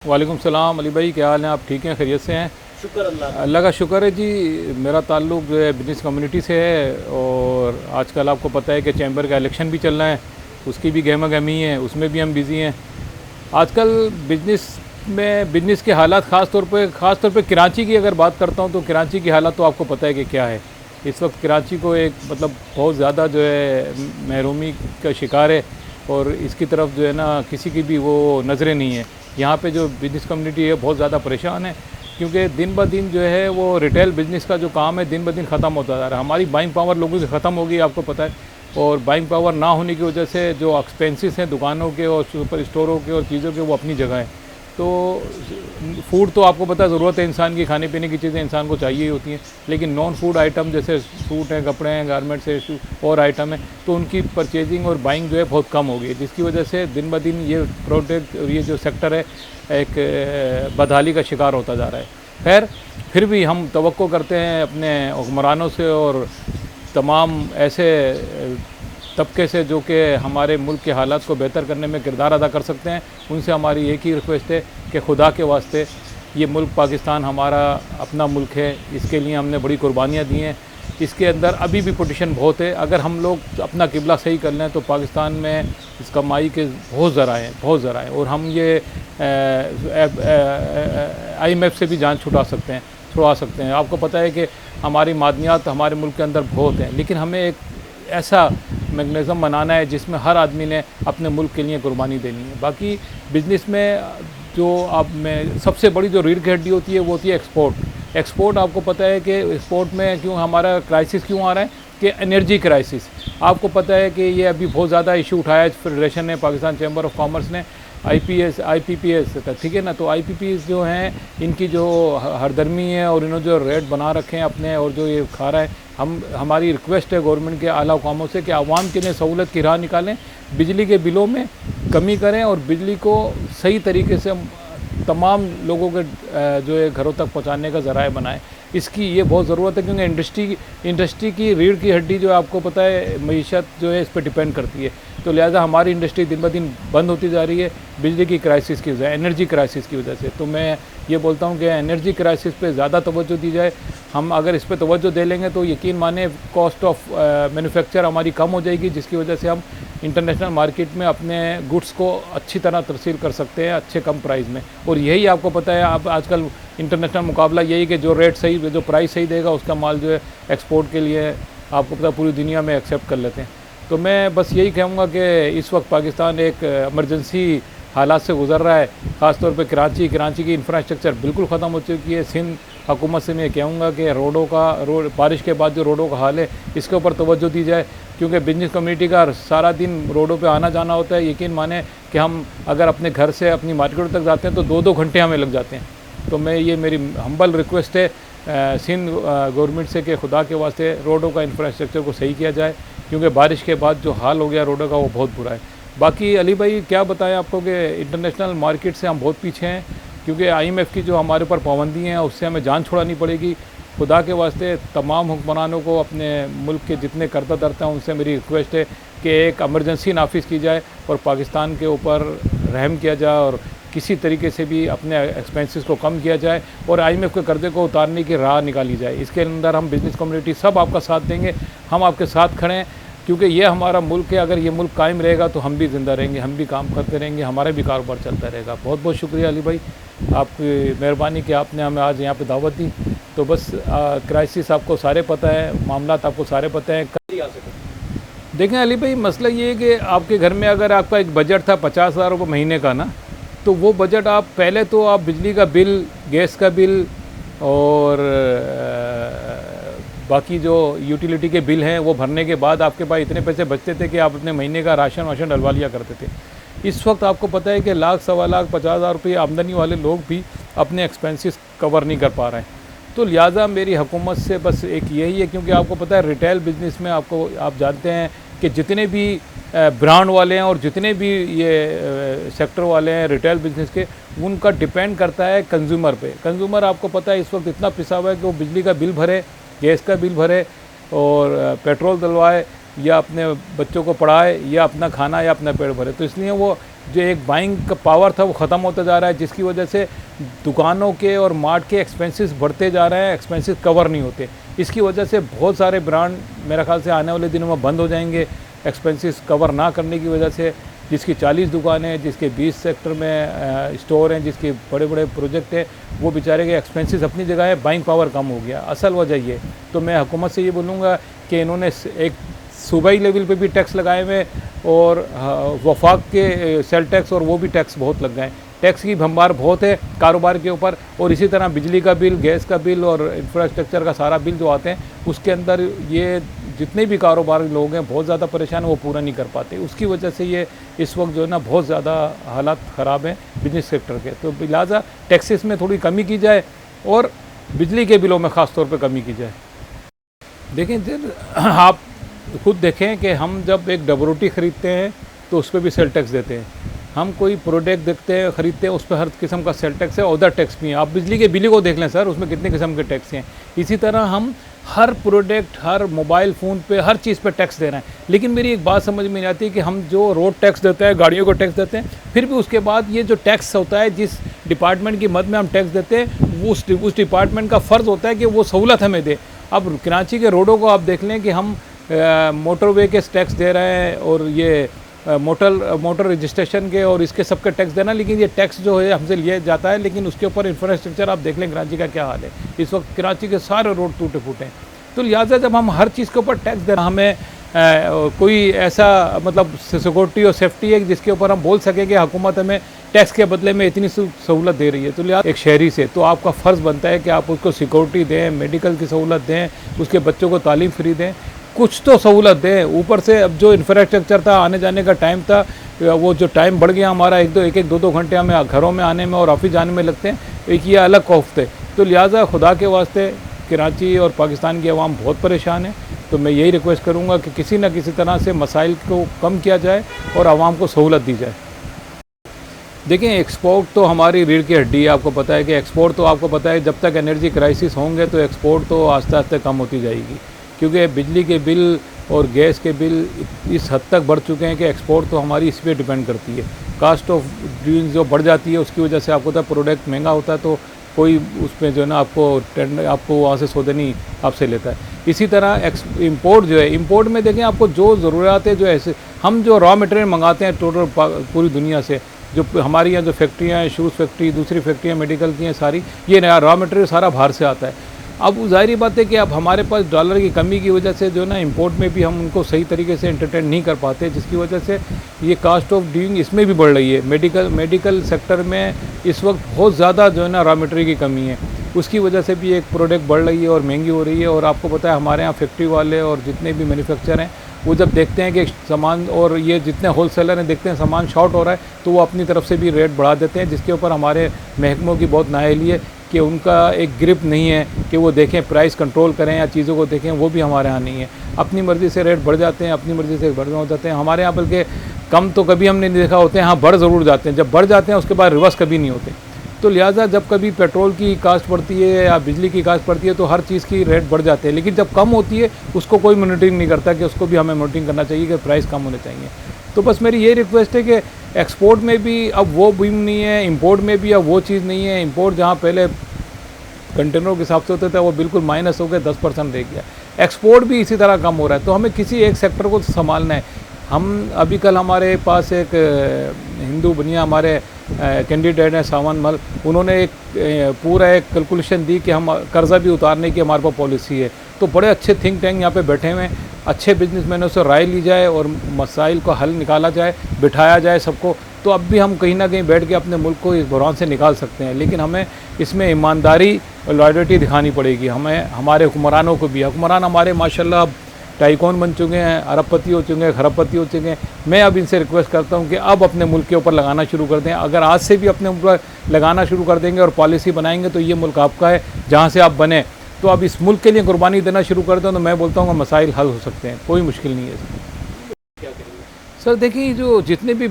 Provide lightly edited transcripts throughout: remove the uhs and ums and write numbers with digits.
वालेकुम सलाम अली भाई, क्या हाल है? आप ठीक हैं, खैरियत से हैं? शुक्र अल्लाह का। अल्लाह का शुक्र है जी। मेरा ताल्लुक़ जो है बिज़नेस कम्युनिटी से है और आजकल आपको पता है कि चैम्बर का इलेक्शन भी चल रहा है, उसकी भी गहमा गहमी है, उसमें भी हम बिज़ी हैं। आजकल बिज़नेस के हालात ख़ास तौर पे कराची की अगर बात करता हूँ तो कराची की हालत तो आपको पता है कि क्या है। इस वक्त कराची को एक मतलब बहुत ज़्यादा जो है महरूमी का शिकार है और इसकी तरफ जो है ना किसी की भी वो नज़रें नहीं है। यहाँ पे जो बिज़नेस कम्युनिटी है बहुत ज़्यादा परेशान है क्योंकि दिन ब दिन जो है वो रिटेल बिज़नेस का जो काम है दिन ब दिन ख़त्म होता जा रहा है। हमारी बाइंग पावर लोगों की ख़त्म होगी, आपको पता है। और बाइंग पावर ना होने की वजह से जो एक्सपेंसेस हैं दुकानों के और सुपर स्टोरों के और चीज़ों के वो अपनी जगह हैं। तो फूड तो आपको पता है ज़रूरत है इंसान की, खाने पीने की चीज़ें इंसान को चाहिए ही होती हैं, लेकिन नॉन फूड आइटम जैसे सूट हैं, कपड़े हैं, गारमेंट्स है और आइटम है तो उनकी परचेजिंग और बाइंग जो है बहुत कम हो गई है, जिसकी वजह से दिन ब दिन ये प्रोडक्ट और ये जो सेक्टर है एक बदहाली का शिकार होता जा रहा है। खैर फिर भी हम तवक्को करते हैं अपने हुक्मरानों से और तमाम ऐसे तबके से जो कि हमारे मुल्क के हालात को बेहतर करने में किरदार अदा कर सकते हैं। उनसे हमारी एक ही रिक्वेस्ट है कि खुदा के वास्ते ये मुल्क पाकिस्तान हमारा अपना मुल्क है, इसके लिए हमने बड़ी कुर्बानियाँ दी हैं। इसके अंदर अभी भी पोटीशन बहुत है। अगर हम लोग अपना किबला सही कर लें तो पाकिस्तान में इस कमाई के बहुत ज़रा हैं और हम ये IMF से भी जान छुड़ा सकते हैं। आपको पता है कि हमारी मादनियात हमारे मुल्क के अंदर बहुत हैं, लेकिन हमें एक ऐसा मैकेनिज़्म बनाना है जिसमें हर आदमी ने अपने मुल्क के लिए कुर्बानी देनी है। बाकी बिज़नेस में जो आप में सबसे बड़ी जो रीढ़ की हड्डी होती है वो होती है एक्सपोर्ट। आपको पता है कि एक्सपोर्ट में क्यों हमारा क्राइसिस क्यों आ रहा है कि एनर्जी क्राइसिस। आपको पता है कि ये अभी बहुत ज़्यादा इशू उठाया है फेडरेशन ने, पाकिस्तान चैम्बर ऑफ कॉमर्स ने, IPPS का, ठीक है ना। तो IPPS जो हैं इनकी जो हरदर्मी है और इन्होंने जो रेट बना रखे हैं अपने और जो ये खा रहा है, हमारी रिक्वेस्ट है गवर्नमेंट के आला हुकामों से कि आवाम के लिए सहूलत की राह निकालें, बिजली के बिलों में कमी करें और बिजली को सही तरीके से तमाम लोगों के जो है घरों तक पहुंचाने का ज़राए बनाएं। इसकी ये बहुत ज़रूरत है क्योंकि इंडस्ट्री की रीढ़ की हड्डी जो है आपको पता है मईशत जो है इस पर डिपेंड करती है। तो लिहाजा हमारी इंडस्ट्री दिन ब दिन बंद होती जा रही है बिजली की क्राइसिस की वजह, एनर्जी क्राइसिस की वजह से। तो मैं ये बोलता हूँ कि एनर्जी क्राइसिस पे ज़्यादा तवज्जो दी जाए। हम अगर इस पर तवज्जो दे लेंगे तो यकीन माने कॉस्ट ऑफ मैन्युफैक्चर हमारी कम हो जाएगी, जिसकी वजह से हम इंटरनेशनल मार्केट में अपने गुड्स को अच्छी तरह तरसील कर सकते हैं अच्छे कम प्राइस में। और यही आपको पता है आप आजकल इंटरनेशनल मुकाबला यही कि जो रेट सही, जो प्राइस सही देगा उसका माल जो है एक्सपोर्ट के लिए आपको पता पूरी दुनिया में एक्सेप्ट कर लेते हैं। तो मैं बस यही कहूँगा कि इस वक्त पाकिस्तान एक इमरजेंसी हालात से गुजर रहा है। ख़ासतौर पे कराची की इंफ्रास्ट्रक्चर बिल्कुल ख़त्म हो चुकी है। सिंध हुकूमत से मैं कहूँगा कि बारिश के बाद जो रोडों का हाल है इसके ऊपर तवज्जो दी जाए, क्योंकि बिजनेस कम्युनिटी का सारा दिन रोडों पे आना जाना होता है। यकीन माने कि हम अगर अपने घर से अपनी मार्केट तक जाते हैं तो 2-2 घंटे हमें लग जाते हैं। तो मैं ये मेरी हम्बल रिक्वेस्ट है सिंध गवर्नमेंट से कि खुदा के वास्ते रोडों का इंफ्रास्ट्रक्चर को सही किया जाए, क्योंकि बारिश के बाद जो हाल हो गया रोडों का वो बहुत बुरा है। बाकी अली भाई क्या बताएं आपको कि इंटरनेशनल मार्केट से हम बहुत पीछे हैं, क्योंकि IMF की जो हमारे ऊपर पाबंदी हैं उससे हमें जान छुड़ानी पड़ेगी। खुदा के वास्ते तमाम हुक्मरानों को अपने मुल्क के जितने कर्जा दरता हैं उनसे मेरी रिक्वेस्ट है कि एक एमरजेंसी नाफिज की जाए और पाकिस्तान के ऊपर रहम किया जाए और किसी तरीके से भी अपने एक्सपेंसेस को कम किया जाए और IMF के कर्जे को उतारने की राह निकाली जाए। इसके अंदर हम बिज़नेस कम्युनिटी सब आपका साथ देंगे, हम आपके साथ खड़े हैं, क्योंकि ये हमारा मुल्क है। अगर ये मुल्क कायम रहेगा तो हम भी ज़िंदा रहेंगे, हम भी काम करते रहेंगे, हमारा भी कारोबार चलता रहेगा। बहुत बहुत शुक्रिया अली भाई, आपकी मेहरबानी कि आपने हमें आज यहाँ पे दावत दी। तो बस क्राइसिस आपको सारे पता है, मामलात आपको सारे पता हैं। देखें अली भाई, मसला ये है कि आपके घर में अगर आपका एक बजट था 50,000 रुपये महीने का ना, तो वो बजट आप पहले तो आप बिजली का बिल, गैस का बिल और बाकी जो यूटिलिटी के बिल हैं वो भरने के बाद आपके पास इतने पैसे बचते थे कि आप अपने महीने का राशन वाशन डलवा लिया करते थे। इस वक्त आपको पता है कि लाख, सवा लाख, 50,000 रुपये आमदनी वाले लोग भी अपने एक्सपेंसेस कवर नहीं कर पा रहे हैं। तो लिहाजा मेरी हुकूमत से बस एक यही है, क्योंकि आपको पता है रिटेल बिज़नेस में आप जानते हैं कि जितने भी ब्रांड वाले हैं और जितने भी ये सेक्टर वाले हैं रिटेल बिज़नेस के, उनका डिपेंड करता है कंज्यूमर पे। कंज्यूमर आपको पता है इस वक्त इतना पिसा हुआ है कि वो बिजली का बिल भरे, गैस का बिल भरे और पेट्रोल डलवाए या अपने बच्चों को पढ़ाए या अपना खाना या अपना पेट भरे। तो इसलिए वो जो एक बाइंग का पावर था वो ख़त्म होता जा रहा है, जिसकी वजह से दुकानों के और मार्ट के एक्सपेंसेस बढ़ते जा रहे हैं, एक्सपेंसेस कवर नहीं होते। इसकी वजह से बहुत सारे ब्रांड मेरा ख्याल से आने वाले दिनों में बंद हो जाएंगे, एक्सपेंसेस कवर ना करने की वजह से। जिसकी 40 दुकानें हैं, जिसके 20 सेक्टर में स्टोर हैं, जिसके बड़े बड़े प्रोजेक्ट हैं, वो बेचारे के एक्सपेंसेस अपनी जगह है, बाइंग पावर कम हो गया, असल वजह ये। तो मैं हुकूमत से ये बोलूँगा कि इन्होंने एक सूबाई लेवल पे भी टैक्स लगाए हुए और वफाक के सेल टैक्स और वो भी टैक्स बहुत लग गए। टैक्स की भंबार बहुत है कारोबार के ऊपर, और इसी तरह बिजली का बिल, गैस का बिल और इंफ्रास्ट्रक्चर का सारा बिल जो आते हैं उसके अंदर ये जितने भी कारोबार लोग हैं बहुत ज़्यादा परेशान हैं, वो पूरा नहीं कर पाते। उसकी वजह से ये इस वक्त जो है ना बहुत ज़्यादा हालात ख़राब हैं बिजनेस सेक्टर के। तो लिहाजा टैक्सेस में थोड़ी कमी की जाए और बिजली के बिलों में ख़ास तौर पर कमी की जाए। देखें, आप खुद देखें कि हम जब एक डबल रोटी ख़रीदते हैं तो उस पर भी सेल टैक्स देते हैं। हम कोई प्रोडक्ट देखते हैं, ख़रीदते हैं, उस पर हर किस्म का सेल टैक्स है, अदर टैक्स भी है। आप बिजली के बिल को देख लें सर, उसमें कितने किस्म के टैक्स हैं। इसी तरह हम हर प्रोडक्ट, हर मोबाइल फ़ोन पे, हर चीज़ पे टैक्स दे रहे हैं। लेकिन मेरी एक बात समझ में नहीं आती कि हम जो रोड टैक्स देते हैं, गाड़ियों को टैक्स देते हैं, फिर भी उसके बाद ये जो टैक्स होता है, जिस डिपार्टमेंट की मद में हम टैक्स देते हैं, वो उस डिपार्टमेंट का फ़र्ज़ होता है कि वो सहूलत हमें दे। अब कराची के रोडों को आप देख लें कि हम मोटरवे के टैक्स दे रहे हैं और ये मोटर रजिस्ट्रेशन के और इसके सब के टैक्स देना, लेकिन ये टैक्स जो है हमसे लिया जाता है, लेकिन उसके ऊपर इंफ्रास्ट्रक्चर आप देख लें कराची का क्या हाल है। इस वक्त कराची के सारे रोड टूटे फूटे हैं। तो लिहाजा जब हम हर चीज़ के ऊपर टैक्स देना, हमें कोई ऐसा मतलब सिक्योरिटी और सेफ्टी है जिसके ऊपर हम बोल सकें कि हुकूमत हमें टैक्स के बदले में इतनी सहूलत दे रही है। तो लिहाजा एक शहरी से तो आपका फ़र्ज़ बनता है कि आप उसको सिक्योरिटी दें, मेडिकल की सहूलत दें, उसके बच्चों को तालीम फ्री दें, कुछ तो सहूलत दें। ऊपर से अब जो इंफ्रास्ट्रक्चर था, आने जाने का टाइम था, वो जो टाइम बढ़ गया हमारा, एक दो घंटे हमें घरों में आने में और ऑफिस जाने में लगते हैं, एक ये अलग खौफ थे। तो लिहाजा खुदा के वास्ते कराची और पाकिस्तान की आवाम बहुत परेशान है। तो मैं यही रिक्वेस्ट करूँगा कि किसी न किसी तरह से मसाइल को कम किया जाए और आवाम को सहूलत दी जाए। देखें, एक्सपोर्ट तो हमारी रीढ़ की हड्डी है। आपको पता है कि एक्सपोर्ट तो आपको पता है जब तक एनर्जी क्राइसिस होंगे तो एक्सपोर्ट तो आस्ते आस्ते कम होती जाएगी, क्योंकि बिजली के बिल और गैस के बिल इस हद तक बढ़ चुके हैं कि एक्सपोर्ट तो हमारी इस पर डिपेंड करती है। कास्ट ऑफ डूइंग जो बढ़ जाती है उसकी वजह से आपको पता है प्रोडक्ट महंगा होता है, तो कोई उसमें जो है ना आपको वहाँ से सौदे नहीं आपसे लेता है। इसी तरह इंपोर्ट जो है, इंपोर्ट में देखें आपको जो ज़रूरत है, जो ऐसे हम जो रॉ मटेरियल मंगाते हैं टोटल पूरी दुनिया से, जो हमारी यहाँ जो फैक्ट्रियाँ हैं, शूज़ फैक्ट्री, दूसरी फैक्ट्रियाँ मेडिकल की हैं, सारी ये नया रॉ मटेरियल सारा बाहर से आता है। अब ज़ाहिर बात है कि अब हमारे पास डॉलर की कमी की वजह से जो ना इंपोर्ट में भी हम उनको सही तरीके से एंटरटेन नहीं कर पाते, जिसकी वजह से ये कास्ट ऑफ डूइंग इसमें भी बढ़ रही है। मेडिकल सेक्टर में इस वक्त बहुत ज़्यादा जो है ना रॉ मटेरियल की कमी है, उसकी वजह से भी एक प्रोडक्ट बढ़ रही है और महंगी हो रही है। और आपको पता है हमारे यहाँ फैक्ट्री वाले और जितने भी मैन्युफैक्चर हैं वो जब देखते हैं कि सामान और ये जितने होलसेलर हैं देखते हैं सामान शॉर्ट हो रहा है, तो वो अपनी तरफ से भी रेट बढ़ा देते हैं, जिसके ऊपर हमारे महकमों की बहुत नाअहली है कि उनका एक ग्रिप नहीं है कि वो देखें, प्राइस कंट्रोल करें या चीज़ों को देखें, वो भी हमारे यहाँ नहीं है। अपनी मर्ज़ी से रेट बढ़ जाते हैं, अपनी मर्ज़ी से बढ़ हो जाते हैं। हमारे यहाँ बल्कि कम तो कभी हमने नहीं देखा होते हैं, हाँ बढ़ ज़रूर जाते हैं। जब बढ़ जाते हैं उसके बाद रिवर्स कभी नहीं होते। तो लिहाजा जब कभी पेट्रोल की कास्ट बढ़ती है या बिजली की कास्ट बढ़ती है तो हर चीज़ की रेट बढ़ जाते हैं, लेकिन जब कम होती है उसको कोई मॉनिटरिंग नहीं करता कि उसको भी हमें मॉनिटरिंग करना चाहिए कि प्राइस कम होने चाहिए। तो बस मेरी ये रिक्वेस्ट है कि एक्सपोर्ट में भी अब वो बूम नहीं है, इंपोर्ट में भी अब वो चीज़ नहीं है। इंपोर्ट जहाँ पहले कंटेनरों के हिसाब से होता था वो बिल्कुल माइनस हो गया, 10% रह गया। एक्सपोर्ट भी इसी तरह कम हो रहा है। तो हमें किसी एक सेक्टर को संभालना है। हम अभी कल हमारे पास एक हिंदू बनिया हमारे कैंडिडेट हैं सावन मल, उन्होंने एक पूरा एक कैलकुलेशन दी कि हम कर्ज़ा भी उतारने की हमारे पास पॉलिसी है। तो बड़े अच्छे थिंक टैंक यहाँ पे बैठे हुए हैं, अच्छे बिजनेसमैनों से राय ली जाए और मसाइल को हल निकाला जाए, बिठाया जाए सबको। तो अब भी हम कहीं ना कहीं बैठ के अपने मुल्क को इस बहरान से निकाल सकते हैं, लेकिन हमें इसमें ईमानदारी और लॉयल्टी दिखानी पड़ेगी। हमें हमारे हुक्मरानों को भी, हुक्मरान हमारे माशाल्लाह अब टाइकॉन बन चुके हैं, अरबपति हो चुके हैं, खरबपति हो चुके हैं। मैं अब इनसे रिक्वेस्ट करता हूं कि अब अपने मुल्क के ऊपर लगाना शुरू कर दें। अगर आज से भी अपने मुल्क पर लगाना शुरू कर देंगे और पॉलिसी बनाएंगे तो ये मुल्क आपका है, जहाँ से आप बने। तो अब इस मुल्क के लिए कुर्बानी देना शुरू कर दें तो मैं बोलता हूँ मसाइल हल हो सकते हैं, कोई मुश्किल नहीं है। सर देखिए, जो जितने भी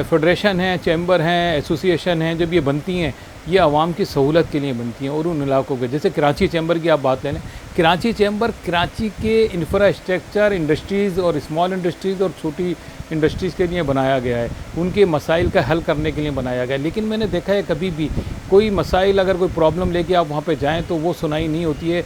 फेडरेशन हैं, चैम्बर हैं, एसोसिएशन हैं, जब ये बनती हैं ये आवाम की सहूलत के लिए बनती हैं। और उन इलाकों के, जैसे कराची चैम्बर की आप बात ले लें, कराची चैम्बर कराची के इंफ्रास्ट्रक्चर, इंडस्ट्रीज़ और स्मॉल इंडस्ट्रीज़ और छोटी इंडस्ट्रीज़ के लिए बनाया गया है, उनके मसाइल का हल करने के लिए बनाया गया है। लेकिन मैंने देखा है कभी भी कोई मसाइल, अगर कोई प्रॉब्लम लेके आप वहाँ पे जाएँ तो वो सुनाई नहीं होती है।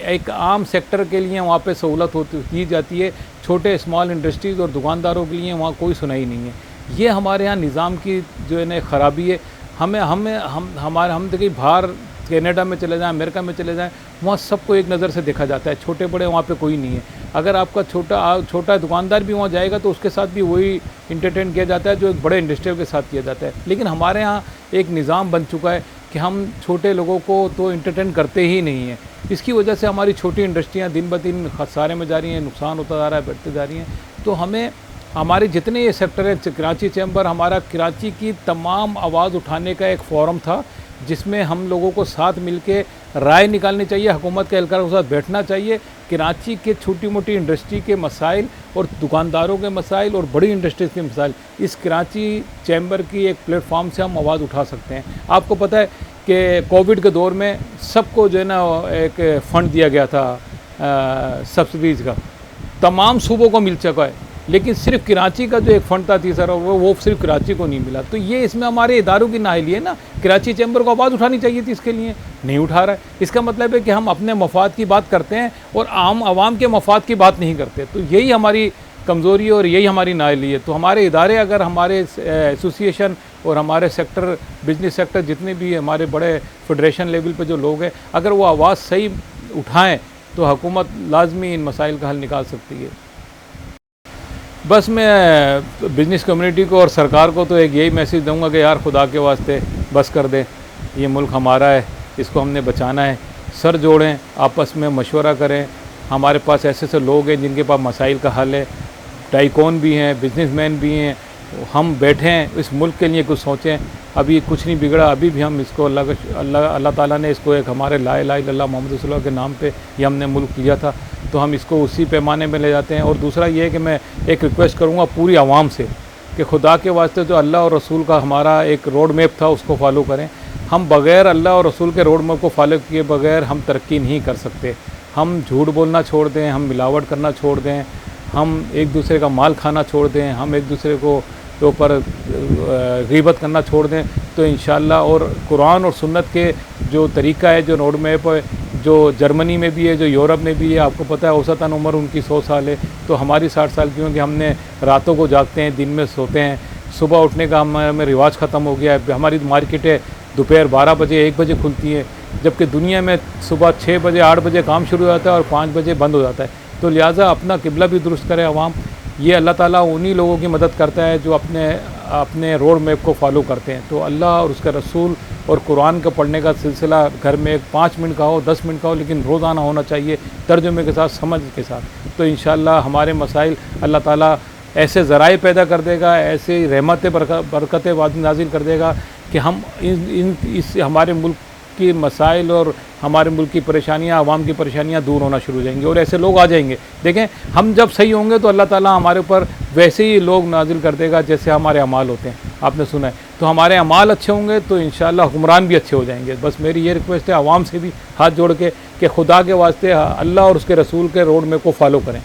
एक आम सेक्टर के लिए वहाँ पे सहूलत होती दी जाती है, छोटे स्मॉल इंडस्ट्रीज़ और दुकानदारों के लिए वहाँ कोई सुनाई नहीं है। ये हमारे यहाँ निज़ाम की जो है ना ख़राबी है। हम देखिए बाहर कनाडा में चले जाएं, अमेरिका में चले जाएं, वहाँ सबको एक नज़र से देखा जाता है, छोटे बड़े वहाँ पे कोई नहीं है। अगर आपका छोटा दुकानदार भी वहाँ जाएगा तो उसके साथ भी वही इंटरटेन किया जाता है जो एक बड़े इंडस्ट्रियल के साथ किया जाता है। लेकिन हमारे यहाँ एक निज़ाम बन चुका है कि हम छोटे लोगों को तो इंटरटेन करते ही नहीं हैं। इसकी वजह से हमारी छोटी इंडस्ट्रियाँ दिन ब दिन खसारे में जा रही हैं, नुकसान होता जा रहा है, बढ़ते जा रही हैं। तो हमें हमारे जितने ये सेक्टर हैं, कराची चैम्बर हमारा कराची की तमाम आवाज़ उठाने का एक फोरम था, जिसमें हम लोगों को साथ मिलके राय निकालनी चाहिए, हुकूमत के एहलकारों के साथ बैठना चाहिए। कराची के छोटी मोटी इंडस्ट्री के मसाइल और दुकानदारों के मसाइल और बड़ी इंडस्ट्रीज़ के मसाइल, इस कराची चैम्बर की एक प्लेटफॉर्म से हम आवाज़ उठा सकते हैं। आपको पता है कि कोविड के दौर में सबको जो है ना एक फ़ंड दिया गया था सब्सिडीज़ का, तमाम सूबों को मिल चुका है, लेकिन सिर्फ कराची का जो एक फ़ंड था तीसरा वो सिर्फ कराची को नहीं मिला। तो ये इसमें हमारे इदारों की नाअहली है ना। कराची चैम्बर को आवाज़ उठानी चाहिए थी, इसके लिए नहीं उठा रहा है। इसका मतलब है कि हम अपने मफाद की बात करते हैं और आवाम के मफाद की बात नहीं करते। तो यही हमारी कमज़ोरी और यही हमारी नाअहली है। तो हमारे इदारे, अगर हमारे एसोसिएशन और हमारे सेक्टर, बिजनेस सेक्टर, जितने भी हमारे बड़े फेडरेशन लेवल पे जो लोग हैं, अगर वो आवाज़ सही उठाएँ तो हुकूमत लाजमी इन मसाइल का हल निकाल सकती है। बस मैं बिज़नेस कम्युनिटी को और सरकार को तो एक यही मैसेज दूंगा कि यार खुदा के वास्ते बस कर दें, ये मुल्क हमारा है, इसको हमने बचाना है। सर जोड़ें, आपस में मशवरा करें। हमारे पास ऐसे लोग हैं जिनके पास मसाइल का हल है, टाइकॉन भी हैं, बिजनेसमैन भी हैं। हम बैठें, इस मुल्क के लिए कुछ सोचें। अभी कुछ नहीं बिगड़ा, अभी भी हम इसको अल्लाह ताला ने इसको एक हमारे ला इलाहा इल्लल्लाह मोहम्मद रसूलुल्लाह के नाम पे ये हमने मुल्क लिया था, तो हम इसको उसी पैमाने में ले जाते हैं। और दूसरा ये है कि मैं एक रिक्वेस्ट करूँगा पूरी आवाम से कि खुदा के वास्ते जो अल्लाह और रसूल का हमारा एक रोड मैप था उसको फॉलो करें। हम बग़ैर अल्लाह और रसूल के रोड मैप को फॉलो किए बगैर हम तरक्की नहीं कर सकते। हम झूठ बोलना छोड़ दें, हम मिलावट करना छोड़ दें, हम एक दूसरे का माल खाना छोड़ दें, हम एक दूसरे को के ऊपर ग़ीबत करना छोड़ दें, तो इंशाअल्लाह और कुरान और सुन्नत के जो तरीका है, जो रोड मैप है, जो जर्मनी में भी है, जो यूरोप में भी है, आपको पता है औसतन उम्र उनकी 100 साल है, तो हमारी 60 साल की, क्योंकि हमने रातों को जागते हैं, दिन में सोते हैं। सुबह उठने का हमारे रिवाज ख़त्म हो गया है। हमारी मार्केटें दोपहर 12 बजे 1 बजे खुलती हैं, जबकि दुनिया में सुबह 6 बजे 8 बजे काम शुरू हो जाता है और 5 बजे बंद हो जाता है। तो लिहाजा अपना किबला भी दुरुस्त करे आवाम। ये अल्लाह ताला उन्हीं लोगों की मदद करता है जो अपने रोड मैप को फॉलो करते हैं। तो अल्लाह और उसका रसूल और कुरान का पढ़ने का सिलसिला घर में 5 मिनट का हो, 10 मिनट का हो, लेकिन रोज़ाना होना चाहिए, तर्जुमे के साथ, समझ के साथ। तो इंशाअल्लाह हमारे मसाइल अल्लाह ताला ऐसे ज़राए पैदा कर देगा, ऐसे रहमतें बरकतें नाज़िल कर देगा कि हम इस हमारे मुल्क की मसाइल और हमारे मुल्क की परेशानियाँ, आवाम की परेशानियाँ दूर होना शुरू हो जाएंगी और ऐसे लोग आ जाएंगे। देखें, हम जब सही होंगे तो अल्लाह ताला हमारे ऊपर वैसे ही लोग नाजिल कर देगा जैसे हमारे अमाल होते हैं। आपने सुना है, तो हमारे अमाल अच्छे होंगे तो इंशाअल्लाह हुक्मरान भी अच्छे हो जाएंगे। बस मेरी ये रिक्वेस्ट है आवाम से भी हाथ जोड़ के कि खुदा के वास्ते अल्लाह और उसके रसूल के रोड में को फॉलो करें।